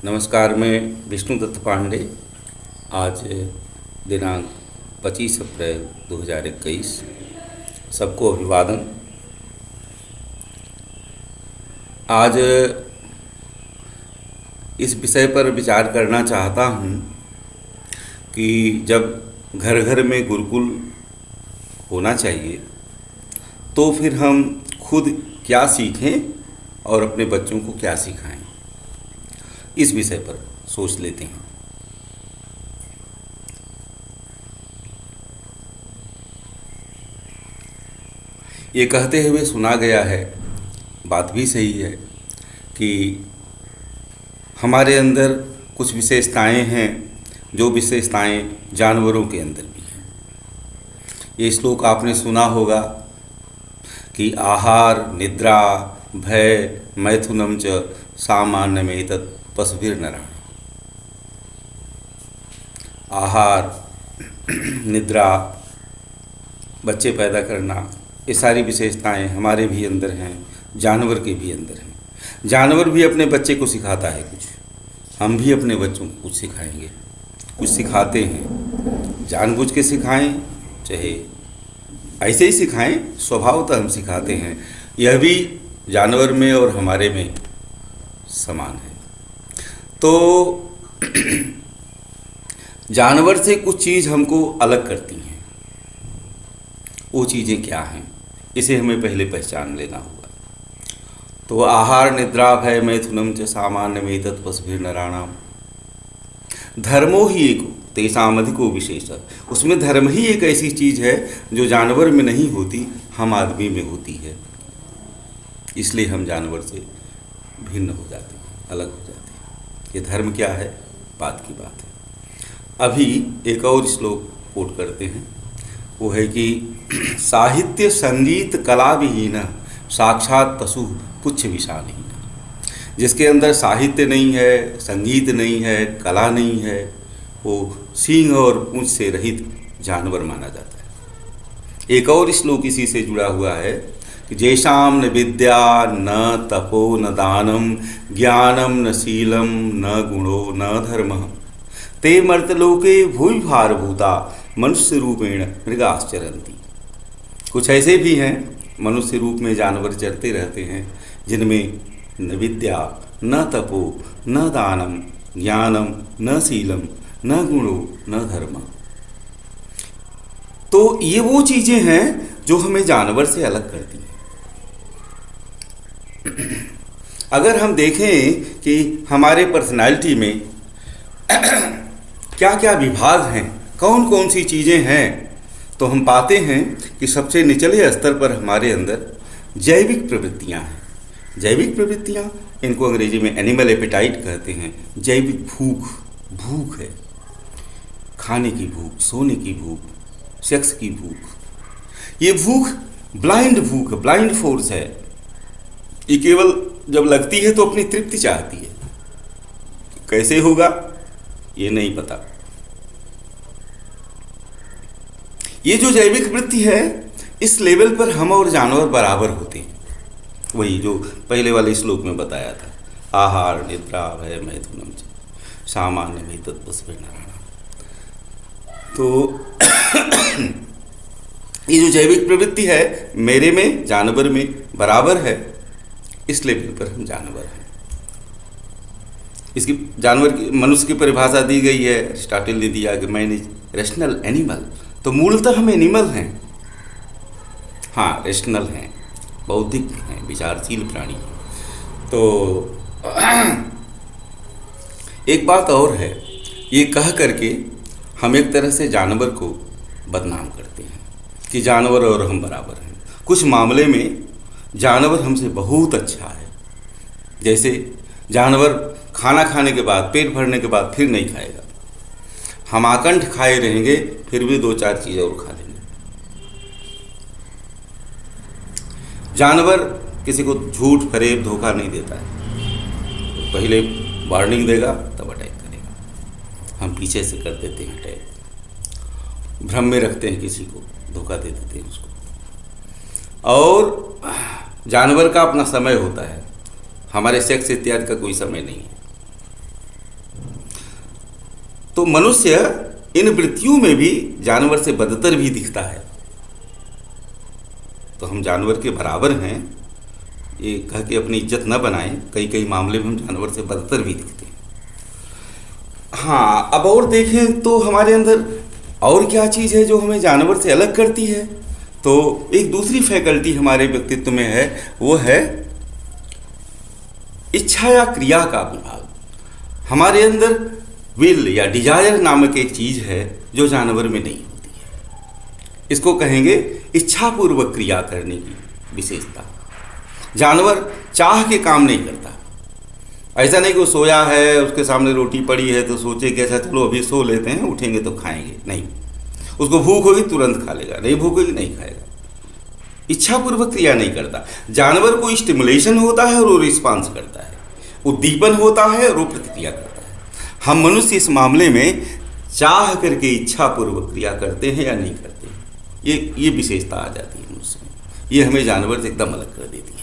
नमस्कार, मैं विष्णुदत्त पांडे। आज दिनांक 25 अप्रैल 2021। सबको अभिवादन। आज इस विषय पर विचार करना चाहता हूँ कि जब घर घर में गुरुकुल होना चाहिए तो फिर हम खुद क्या सीखें और अपने बच्चों को क्या सिखाएं, इस विषय पर सोच लेते हैं। ये कहते हुए सुना गया है, बात भी सही है, कि हमारे अंदर कुछ विशेषताएं हैं जो विशेषताएं जानवरों के अंदर भी हैं। ये श्लोक आपने सुना होगा कि आहार निद्रा भय मैथुनम च सामान्यमेतत् पशुभिर्नराणाम्। आहार, निद्रा, बच्चे पैदा करना, ये सारी विशेषताएं हमारे भी अंदर हैं, जानवर के भी अंदर हैं। जानवर भी अपने बच्चे को सिखाता है कुछ, हम भी अपने बच्चों को कुछ सिखाएंगे, कुछ सिखाते हैं। जानबूझ के सिखाएं चाहे ऐसे ही सिखाएं, स्वभावतः हम सिखाते हैं। यह भी जानवर में और हमारे में समान है। तो जानवर से कुछ चीज़ हमको अलग करती हैं। वो चीज़ें क्या हैं, इसे हमें पहले पहचान लेना होगा। तो आहार निद्रा भय मैथुनम च सामान्यमेतत् पशुभिर्नराणाम्। धर्मो ही एको तेषामधिको विशेष। उसमें धर्म ही एक ऐसी चीज़ है जो जानवर में नहीं होती, हम आदमी में होती है। इसलिए हम जानवर से भिन्न हो जाते हैं, अलग हो जाते हैं। ये धर्म क्या है, बात की बात है। अभी एक और श्लोक कोट करते हैं, वो है कि साहित्य संगीत कला विहीन साक्षात पशु पुच्छ विषानहीन। जिसके अंदर साहित्य नहीं है, संगीत नहीं है, कला नहीं है, वो सींग और पूंछ से रहित जानवर माना जाता है। एक और श्लोक इसी से जुड़ा हुआ है कि जैशाम न विद्या न तपो न दानम ज्ञानम न शीलम न गुणो न धर्म ते मर्तलोके भूय भारभूता मनुष्य रूपेण मृगाश्चरन्ति। कुछ ऐसे भी हैं, मनुष्य रूप में जानवर चरते रहते हैं, जिनमें न विद्या न तपो न दानम ज्ञानम न शीलम न गुणो न धर्म। तो ये वो चीज़ें हैं जो हमें जानवर से अलग करती हैं। अगर हम देखें कि हमारे पर्सनालिटी में क्या क्या विभाग हैं, कौन कौन सी चीज़ें हैं, तो हम पाते हैं कि सबसे निचले स्तर पर हमारे अंदर जैविक प्रवृत्तियां हैं। जैविक प्रवृत्तियां, इनको अंग्रेजी में एनिमल एपेटाइट कहते हैं। जैविक भूख, भूख है, खाने की भूख, सोने की भूख, सेक्स की भूख। ये भूख ब्लाइंड भूख, ब्लाइंड फोर्स है। ये केवल जब लगती है तो अपनी तृप्ति चाहती है। कैसे होगा ये नहीं पता। ये जो जैविक वृत्ति है, इस लेवल पर हम और जानवर बराबर होते हैं। वही जो पहले वाले श्लोक में बताया था, आहार निद्रा भय मैथुनम च सामान्यमेतत् पशुभिर्नराणाम्। तो ये जो जैविक प्रवृत्ति है, मेरे में जानवर में बराबर है। इस लेवल पर हम जानवर हैं। इसकी जानवर की, मनुष्य की परिभाषा दी गई है, अरिस्टोटल ने दिया कि मैन इज रेशनल एनिमल। तो मूलतः हम एनिमल हैं। हाँ, रेशनल हैं, बौद्धिक हैं, विचारशील प्राणी। तो एक बात और है, ये कह करके हम एक तरह से जानवर को बदनाम करते हैं कि जानवर और हम बराबर हैं। कुछ मामले में जानवर हमसे बहुत अच्छा है। जैसे जानवर खाना खाने के बाद, पेट भरने के बाद फिर नहीं खाएगा। हम आकंठ खाए रहेंगे, फिर भी दो चार चीज़ और खा लेंगे। जानवर किसी को झूठ फरेब धोखा नहीं देता है। पहले वार्निंग देगा तब अटैक करेगा। हम पीछे से कर देते हैं अटैक, भ्रम में रखते हैं किसी को, धोखा दे देते हैं उसको। और जानवर का अपना समय होता है, हमारे सेक्स इत्यादि का कोई समय नहीं है। तो मनुष्य इन वृत्तियों में भी जानवर से बदतर भी दिखता है। तो हम जानवर के बराबर हैं, ये कह के अपनी इज्जत न बनाएं। कई कई मामले में हम जानवर से बदतर भी दिखते हैं। हाँ, अब और देखें तो हमारे अंदर और क्या चीज़ है जो हमें जानवर से अलग करती है। तो एक दूसरी फैकल्टी हमारे व्यक्तित्व में है, वो है इच्छा या क्रिया का विभाग। हमारे अंदर विल या डिजायर नामक एक चीज़ है जो जानवर में नहीं होती है। इसको कहेंगे इच्छापूर्वक क्रिया करने की विशेषता। जानवर चाह के काम नहीं करता। ऐसा नहीं कि वो सोया है, उसके सामने रोटी पड़ी है तो सोचे कि अच्छा चलो अभी सो लेते हैं, उठेंगे तो खाएंगे। नहीं, उसको भूख होगी तुरंत खा लेगा, नहीं भूख होगी नहीं खाएगा। इच्छापूर्वक क्रिया नहीं करता। जानवर को स्टिमुलेशन होता है और वो रिस्पॉन्स करता है, उद्दीपन होता है और वो प्रतिक्रिया करता है। हम मनुष्य इस मामले में चाह करके इच्छापूर्वक क्रिया करते हैं या नहीं करते हैं, ये विशेषता आ जाती है मनुष्य में। ये हमें जानवर से एकदम अलग कर देती है।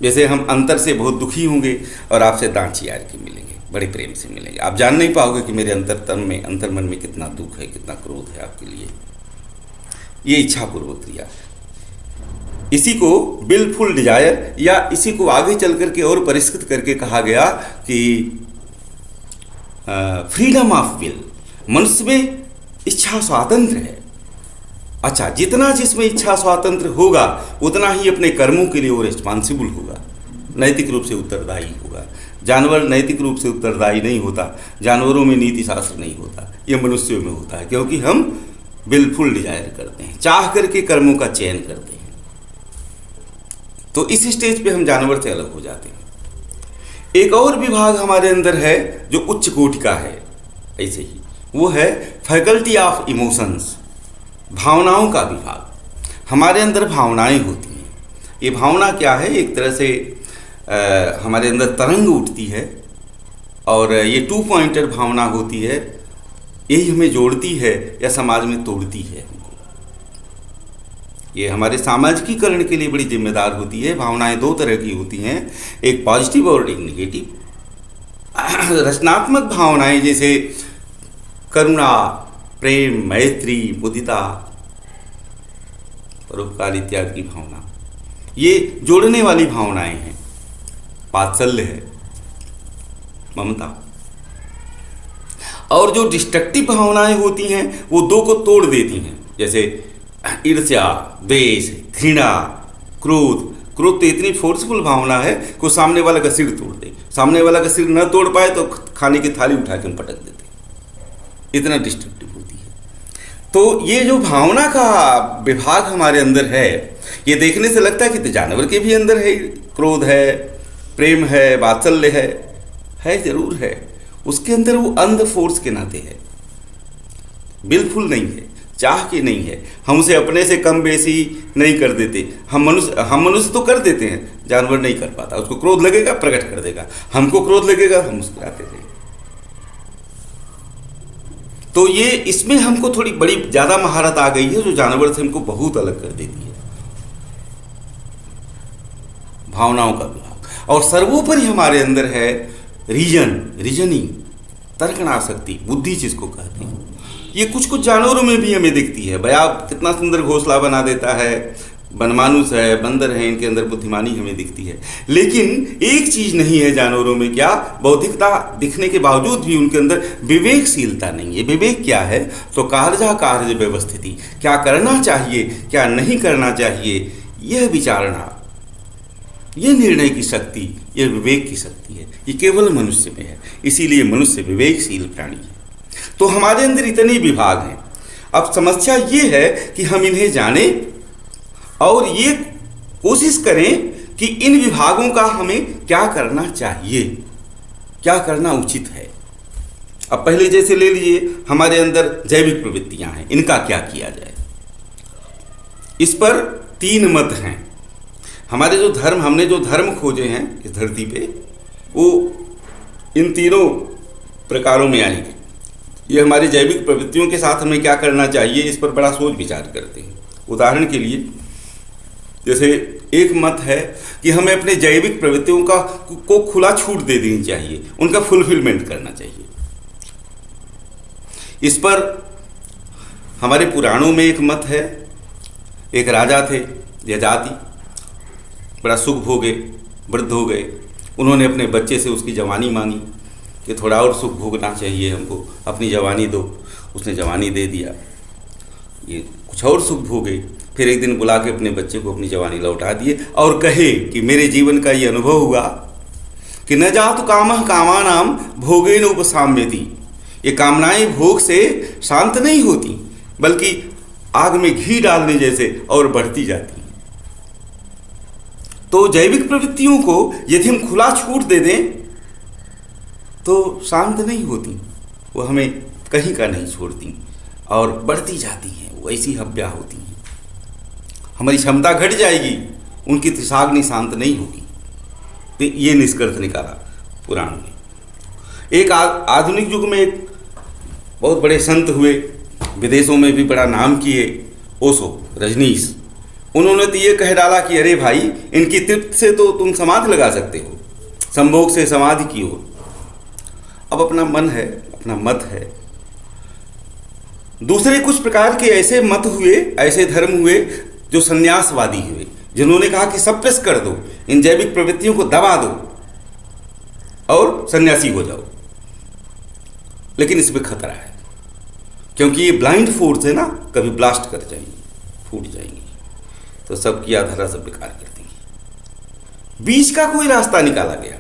जैसे हम अंतर से बहुत दुखी होंगे और आपसे दांत चियार के मिलेंगे, बड़े प्रेम से मिलेंगे, आप जान नहीं पाओगे कि मेरे अंतर्मन में कितना दुख है, कितना क्रोध है आपके लिए। ये इच्छापूर्वक क्रिया। इसी को विलफुल डिजायर या इसी को आगे चल करके और परिष्कृत करके कहा गया कि फ्रीडम ऑफ विल। मनुष्य में इच्छा स्वातंत्र है। अच्छा, जितना जिसमें इच्छा स्वातंत्र होगा उतना ही अपने कर्मों के लिए वो रिस्पॉन्सिबल होगा, नैतिक रूप से उत्तरदायी होगा। जानवर नैतिक रूप से उत्तरदायी नहीं होता, जानवरों में नीति शास्त्र नहीं होता, ये मनुष्यों में होता है, क्योंकि हम विलफुल डिजायर करते हैं, चाह करके कर्मों का चयन करते हैं। तो इस स्टेज पे हम जानवर से अलग हो जाते हैं। एक और विभाग हमारे अंदर है जो उच्च कोटि का है, ऐसे ही वो है फैकल्टी ऑफ इमोशंस, भावनाओं का विभाग। हमारे अंदर भावनाएं होती हैं। ये भावना क्या है? एक तरह से हमारे अंदर तरंग उठती है और ये 2 पॉइंटर भावना होती है। यही हमें जोड़ती है या समाज में तोड़ती है हमको। ये हमारे सामाजिकीकरण के लिए बड़ी जिम्मेदार होती है। भावनाएं 2 तरह की होती हैं, एक पॉजिटिव और एक नेगेटिव। रचनात्मक भावनाएं जैसे करुणा, प्रेम, मैत्री, मुदिता, परोपकार इत्यादि की भावना, ये जोड़ने वाली भावनाएं हैं। वात्सल्य है, ममता। और जो डिस्ट्रक्टिव भावनाएं होती हैं वो 2 को तोड़ देती हैं, जैसे ईर्ष्या, द्वेष, घृणा, क्रोध। क्रोध तो इतनी फोर्सफुल भावना है कि सामने वाला का सिर तोड़ दे। सामने वाला का सिर न तोड़ पाए तो खाने की थाली उठा के हम पटक देते, इतना डिस्ट्रक्टिव होती है। तो ये जो भावना का विभाग हमारे अंदर है, ये देखने से लगता है कि तो जानवर के भी अंदर है। क्रोध है, प्रेम है, वात्सल्य है जरूर है। उसके अंदर वो अंध फोर्स के नाते है, बिल्कुल नहीं है, चाह के नहीं है। हम उसे अपने से कम बेसी नहीं कर देते। हम मनुष्य तो कर देते हैं, जानवर नहीं कर पाता। उसको क्रोध लगेगा प्रकट कर देगा, हमको क्रोध लगेगा हम मुस्कुराते रहेंगे। तो ये इसमें हमको थोड़ी बड़ी ज़्यादा महारत आ गई है जो जानवर से हमको बहुत अलग कर देती है, भावनाओं का विभाग। और सर्वोपरि हमारे अंदर है रीजनिंग, तर्कणाशक्ति, बुद्धि जिसको कहते हैं। ये कुछ कुछ जानवरों में भी हमें दिखती है। भैया कितना सुंदर घोंसला बना देता है, बनमानुस है, बंदर है, इनके अंदर बुद्धिमानी हमें दिखती है। लेकिन एक चीज़ नहीं है जानवरों में, क्या? बौद्धिकता दिखने के बावजूद भी उनके अंदर विवेकशीलता नहीं है। विवेक क्या है? तो कार्य कार्य व्यवस्थिति, क्या करना चाहिए क्या नहीं करना चाहिए, यह विचारणा, ये निर्णय की शक्ति, यह विवेक की शक्ति है। ये केवल मनुष्य में है, इसीलिए मनुष्य विवेकशील प्राणी है। तो हमारे अंदर इतने विभाग हैं। अब समस्या ये है कि हम इन्हें जानें और ये कोशिश करें कि इन विभागों का हमें क्या करना चाहिए, क्या करना उचित है। अब पहले जैसे ले लीजिए, हमारे अंदर जैविक प्रवृत्तियां हैं, इनका क्या किया जाए। इस पर 3 मत हैं। हमारे जो धर्म, हमने जो धर्म खोजे हैं इस धरती पे, वो इन 3 प्रकारों में आएंगे। ये हमारी जैविक प्रवृत्तियों के साथ हमें क्या करना चाहिए, इस पर बड़ा सोच विचार करते हैं। उदाहरण के लिए, जैसे एक मत है कि हमें अपने जैविक प्रवृत्तियों को खुला छूट दे देनी चाहिए, उनका फुलफिलमेंट करना चाहिए। इस पर हमारे पुराणों में एक मत है। एक राजा थे यजाति, बड़ा सुख भोगे, वृद्ध हो गए। उन्होंने अपने बच्चे से उसकी जवानी मांगी कि थोड़ा और सुख भोगना चाहिए हमको, अपनी जवानी दो। उसने जवानी दे दिया, ये कुछ और सुख भोगे। फिर एक दिन बुला के अपने बच्चे को अपनी जवानी लौटा दिए और कहे कि मेरे जीवन का ये अनुभव हुआ कि न जातु कामः कामानाम भोगेन उपसाम्यति। ये कामनाएं भोग से शांत नहीं होती, बल्कि आग में घी डालने जैसे और बढ़ती जाती हैं। तो जैविक प्रवृत्तियों को यदि हम खुला छूट दे दें तो शांत नहीं होती, वो हमें कहीं का नहीं छोड़ती और बढ़ती जाती हैं, वो ऐसी हव्या होती हैं। हमारी क्षमता घट जाएगी, उनकी त्रिशाग्नि शांत नहीं होगी। तो ये निष्कर्ष निकाला पुराण में। एक आधुनिक युग में एक बहुत बड़े संत हुए, विदेशों में भी बड़ा नाम किए, ओशो, रजनीश। उन्होंने तो ये कह डाला कि अरे भाई, इनकी तृप्ति से तो तुम समाधि लगा सकते हो, संभोग से समाधि की हो। अब अपना मन है, अपना मत है। दूसरे कुछ प्रकार के ऐसे मत हुए, ऐसे धर्म हुए जो संन्यासवादी हुए, जिन्होंने कहा कि सप्रेस कर दो, इन जैविक प्रवृत्तियों को दबा दो और सन्यासी हो जाओ। लेकिन इसमें खतरा है, क्योंकि ये ब्लाइंड फोर्स है ना, कभी ब्लास्ट कर जाएंगी, फूट जाएंगी, तो सबकी आधारा सब बेकार कर देंगी। बीच का कोई रास्ता निकाला गया।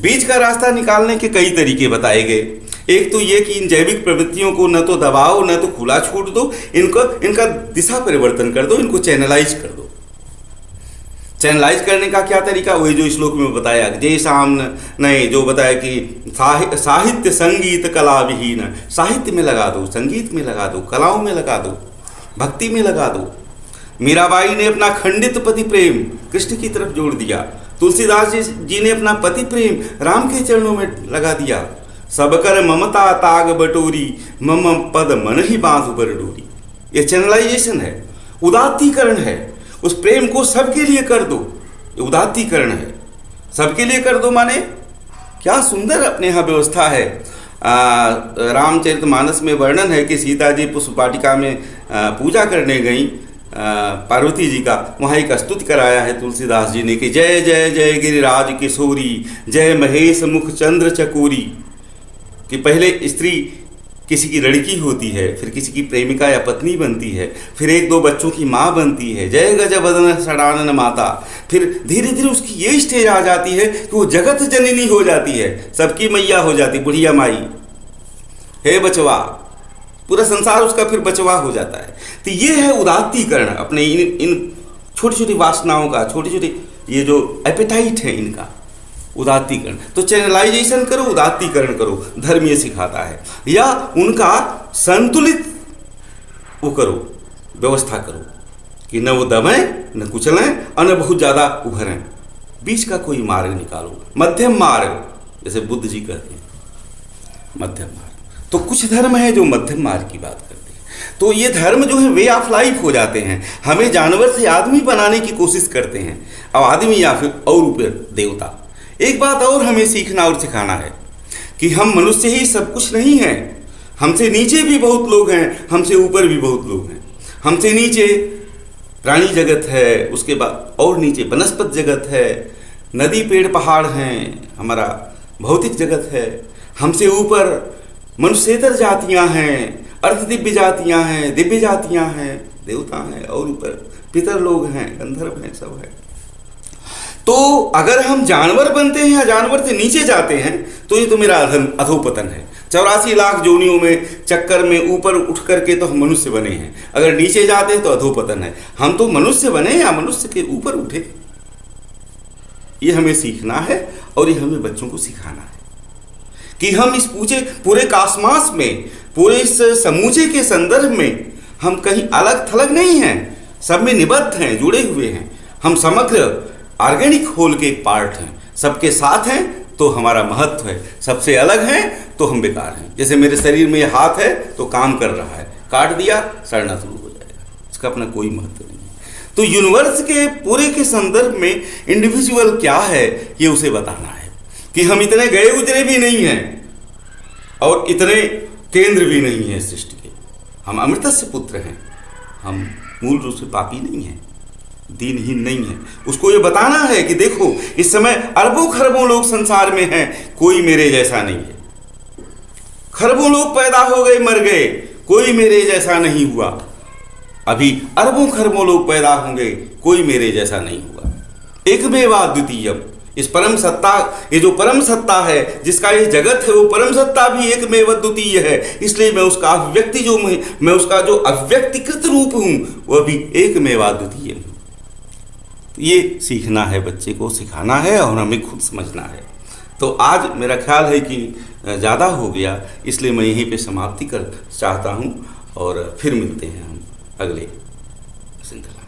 बीच का रास्ता निकालने के कई तरीके बताए गए। एक तो ये कि इन जैविक प्रवृत्तियों को न तो दबाओ, न तो खुला छूट दो, इनका दिशा परिवर्तन कर दो, इनको चैनलाइज कर दो। चैनलाइज करने का क्या तरीका? वही जो श्लोक में बताया, जय शाम नहीं, जो बताया कि साहित्य संगीत कला विहीन, साहित्य में लगा दो, संगीत में लगा दो, कलाओं में लगा दो, भक्ति में लगा दो। मीराबाई ने अपना खंडित पति प्रेम कृष्ण की तरफ जोड़ दिया। तुलसीदास जी ने अपना पति प्रेम राम के चरणों में लगा दिया। सबकर ममता ताग बटोरी, मम पद मन ही बांध बर डोरी। ये चैनलाइजेशन है, उदात्तीकरण है। उस प्रेम को सबके लिए कर दो, ये उदात्तीकरण है। सबके लिए कर दो माने क्या सुंदर अपने यहाँ व्यवस्था है। रामचरितमानस में वर्णन है कि सीता जी पुष्प वाटिका में पूजा करने गई पार्वती जी का। वहाँ एक स्तुति कराया है तुलसीदास जी ने कि जय जय जय गिरिराज किशोरी, जय महेश मुख चंद्र चकोरी। कि पहले स्त्री किसी की लड़की होती है, फिर किसी की प्रेमिका या पत्नी बनती है, फिर एक दो बच्चों की माँ बनती है, जय गजबदन षडानन माता। फिर धीरे धीरे उसकी ये स्टेज आ जाती है कि वो जगत जननी हो जाती है, सबकी मैया हो जाती, बुढ़िया माई, हे बचवा, पूरा संसार उसका फिर बचवा हो जाता है। तो ये है उदात्तीकरण अपने इन छोटी छोटी वासनाओं का, छोटी छोटी ये जो एपेटाइट है इनका, उदात्तीकरण। तो चैनलाइजेशन करो, उदात्तीकरण करो, धर्म ये सिखाता है। या उनका संतुलित वो करो, व्यवस्था करो कि न वो दबें न कुचलें और न बहुत ज़्यादा उभरें। बीच का कोई मार्ग निकालो, मध्यम मार्ग, जैसे बुद्ध जी कहते हैं मध्यम मार्ग। तो कुछ धर्म है जो मध्यम मार्ग की बात करते हैं। तो ये धर्म जो है वे ऑफ लाइफ हो जाते हैं, हमें जानवर से आदमी बनाने की कोशिश करते हैं, अब आदमी या फिर और ऊपर देवता। एक बात और हमें सीखना और सिखाना है कि हम मनुष्य ही सब कुछ नहीं हैं, हमसे नीचे भी बहुत लोग हैं, हमसे ऊपर भी बहुत लोग हैं। हमसे नीचे प्राणी जगत है, उसके बाद और नीचे वनस्पत जगत है, नदी पेड़ पहाड़ हैं, हमारा भौतिक जगत है। हमसे ऊपर मनुष्येतर जातियाँ हैं, अर्ध दिव्य जातियाँ हैं, दिव्य जातियाँ हैं, देवता हैं, और ऊपर पितर लोग हैं, गंधर्व हैं, सब है। तो अगर हम जानवर बनते हैं या जानवर से नीचे जाते हैं तो ये तो मेरा अधोपतन है। 84 लाख जोनियों में चक्कर में ऊपर उठ करके तो हम मनुष्य बने हैं, अगर नीचे जाते हैं तो अधोपतन है। हम तो मनुष्य बने या मनुष्य के ऊपर उठे, ये हमें सीखना है और ये हमें बच्चों को सिखाना है कि हम इस पूरे कास्मास में, पूरे इस समूचे के संदर्भ में हम कहीं अलग थलग नहीं हैं, सब में निबद्ध हैं, जुड़े हुए हैं। हम समग्र ऑर्गेनिक होल के एक पार्ट हैं, सबके साथ हैं तो हमारा महत्व है, सबसे अलग हैं तो हम बेकार हैं। जैसे मेरे शरीर में ये हाथ है तो काम कर रहा है, काट दिया सड़ना शुरू हो जाएगा, इसका अपना कोई महत्व नहीं है। तो यूनिवर्स के पूरे के संदर्भ में इंडिविजुअल क्या है ये उसे बताना है कि हम इतने गए गुजरे भी नहीं हैं और इतने केंद्र भी नहीं है सृष्टि के। हम अमृतस्य पुत्र हैं, हम मूल रूप से पापी नहीं हैं, दीनहीन नहीं है। उसको ये बताना है कि देखो इस समय अरबों खरबों लोग संसार में हैं, कोई मेरे जैसा नहीं है। खरबों लोग पैदा हो गए, मर गए, कोई मेरे जैसा नहीं हुआ। अभी अरबों खरबों लोग पैदा होंगे, कोई मेरे जैसा नहीं हुआ। एकमेवाद्वितीयम, इस परम सत्ता, ये जो परम सत्ता है जिसका ये जगत है, वो परम सत्ता भी एकमेव द्वितीय है। इसलिए मैं उसका अव्यक्ति जो मैं उसका जो अव्यक्तिकृत रूप हूँ वह भी एकमेवाद्वितीय हूँ। ये सीखना है, बच्चे को सिखाना है और हमें खुद समझना है। तो आज मेरा ख्याल है कि ज़्यादा हो गया, इसलिए मैं यहीं पे समाप्ति कर चाहता हूँ और फिर मिलते हैं हम अगले श्रृंखला।